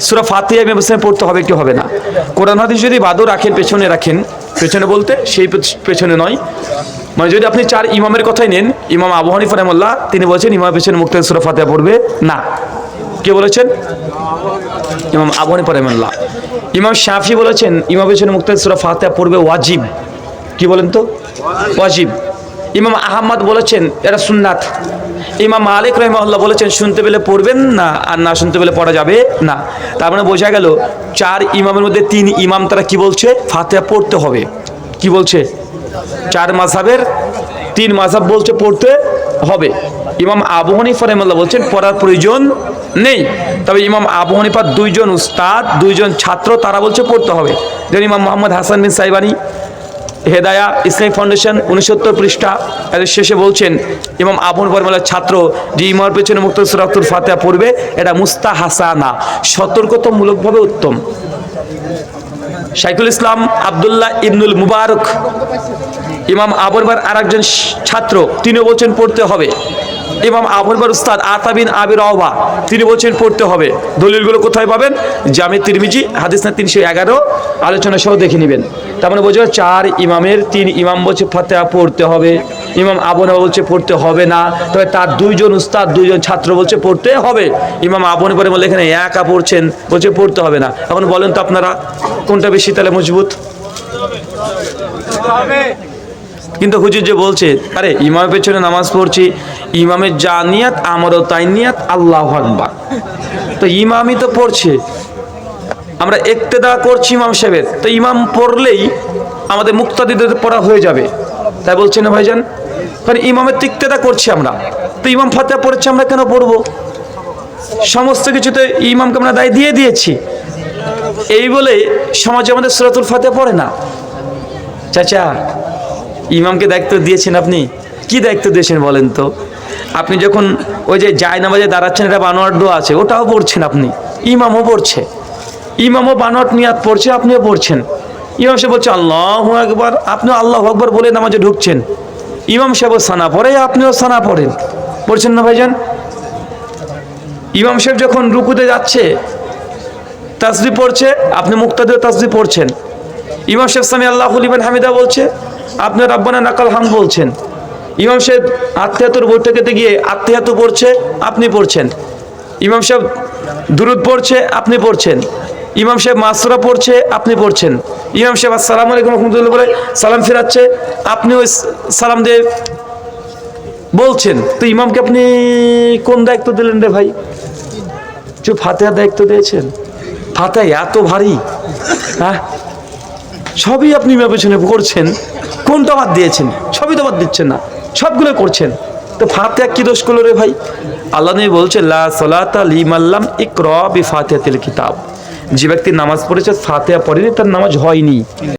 সূরা ফাতিহা ইমামের সামনে পড়তে হবে কি হবে না? কোরআন হাদিস যদি বাদও রাখেন, পেছনে রাখেন, পেছনে বলতে সেই পেছনে নয়, মানে যদি আপনি 4 ইমামের কথাই নেন, ইমাম আবু হানিফা রাহিমাহুল্লাহ তিনি বলেছেন ইমামের পেছনে মুক্তাদি সূরা ফাতিহা পড়বে না। কে বলেছেন? ইমাম আবু হানিফা রাহিমাহুল্লাহ। ইমাম শাফি বলেছেন ইমামের পেছনে মুক্তাদি সূরা ফাতিহা পড়বে ওয়াজিব। কি বলেন তো? ওয়াজিব। ইমাম আহমদ বলেছেন এটা সুন্নাত। ইমাম মালিক রাহিমাহুল্লাহ বলেছেন শুনতে পেলে পড়বেন না, আর না শুনতে পেলে পড়া যাবে না। তার মানে বোঝা গেল 4 ইমামের মধ্যে 3 ইমাম তারা কি বলছে? ফাতিহা পড়তে হবে। কি বলছে? 4 মাযহাবের 3 মাযহাব বলছে পড়তে হবে। ইমাম আবু হানিফা রাহিমাহুল্লাহ বলছেন পড়ার প্রয়োজন নেই। তবে ইমাম আবু হানিফার 2 জন উস্তাদ, 2 জন ছাত্র তারা বলছে পড়তে হবে। যেমন ইমাম মোহাম্মদ হাসান বিন সাইবানি হেদায়া ইসলামিক ফাউন্ডেশন 69 পৃষ্ঠা এর শেষে বলছেন ইমাম আবু হানিফা রাহিমাহুল্লাহর ছাত্র যে ইমামের পেছনে মুক্তাদি সূরাতুল ফাতিহা পড়বে এটা মুস্তাহাসানা, সতর্কতামূলকভাবে উত্তম। শাইখুল ইসলাম আব্দুল্লাহ ইবনুল মুবারক ইমাম আবু হানিফার আরেকজন ছাত্র, তিনিও বলছেন পড়তে হবে। ইমাম আবু হানিফার উস্তাদ আতা বিন আবি রওবা তিনি বলছেন পড়তে হবে। দলিলগুলো কোথায় পাবেন? জামে তিরমিজি হাদিস না 311 আলোচনা সহ দেখে নেবেন। তার মানে বোঝা 4 ইমামের 3 ইমাম বলছে ফাতিহা পড়তে হবে, ইমাম আবু হানিফা বলছে পড়তে হবে না, তবে তার 2 জন উস্তাদ 2 জন ছাত্র বলছে পড়তে হবে। ইমাম আবু হানিফা বলে এখানে একা পড়ছেন, বলছে পড়তে হবে না। এখন বলেন তো আপনারা কোনটা বেশি তাহলে মজবুত? কিন্তু হুজুর যে বলছে আরে ইমামের পেছনে নামাজ পড়ছি, ইমামের যা নিয়াত আমারও তাই নিয়াত, আল্লাহু আকবার। তো ইমামই তো পড়ছে, আমরা ইক্তেদা করছি ইমাম সাহেবের, তো ইমাম পড়লেই আমাদের মুক্তাদিদের পড়া হয়ে যাবে, তাই বলছেন না ভাইজান? কারণ ইমামের তো ইক্তেদা করছি আমরা, তো ইমাম ফাতিহা পড়ছে আমরা কেন পড়বো? সমস্ত কিছুতে ইমামকে আমরা দায় দিয়ে দিয়েছি। এই বলে সমাজে আমাদের সূরাতুল ফাতিহা পড়ে না। চাচা ইমামকে দায়িত্ব দিয়েছেন, আপনি কি দায়িত্ব দিয়েছেন বলেন তো? আপনি যখন ওই যে জায়নামাজে দাঁড়াচ্ছেন, এটা বানোয়াট দোয়া আছে, ওটাও পড়ছেন আপনি, ইমামও পড়ছে, ইমামও বানোয়াট নিয়াত পড়ছে, আপনিও পড়ছেন। ইমাম সাহেব বলছে আল্লাহু আকবার, আপনিও আল্লাহু আকবার বলে নামাজে ঢুকছেন। ইমাম সাহেব সানা পড়ে, আপনিও সানা পড়েন, পড়ছেন না ভাইজান? ইমাম সাহেব যখন রুকুতে যাচ্ছে তাসবিহ পড়ছে, আপনি মুক্তাদিও তাসবিহ পড়ছেন। ইমাম সাহেব সামি আল্লাহু লিমান হামিদা বলছে, আপনি রাব্বানা নাকাল হামদ বলছেন। ইমাম সাহেব আত্তাহিয়াতুর বৈঠকেতে গিয়ে আত্তাহিয়াতু পড়ছে, আপনি পড়ছেন। ইমাম সাহেব দুরুদ পড়ছে, আপনি পড়ছেন। ইমাম সাহেব মাসুরা পড়ছে, আপনি পড়ছেন। ইমাম সাহেব আসসালামু আলাইকুম রাহমাতুল্লাহ বলে সালাম ফিরাচ্ছে, আপনি ওই সালাম দিয়ে বলছেন। তো ইমামকে আপনি কোন দায়িত্ব দিলেন রে ভাই? যে ফাতিহার দায়িত্ব দিয়েছেন, ফাতিহা এত ভারী, হ্যাঁ সবই আপনি ইমামের পেছনে করছেন, কোনটা বাদ দিয়েছেন? সবই তো বাদ দিচ্ছেন না, সবগুলো করছেন। তো ফাতিহা কি দোষ করলো রে ভাই? আল্লাহ নবী বলছে লা সালাতা লিমান লাম ইকরা বিফাতিহাতিল কিতাব, যে ব্যক্তি নামাজ পড়েছে ফাতিহা পড়েনি তার নামাজ হয়নি।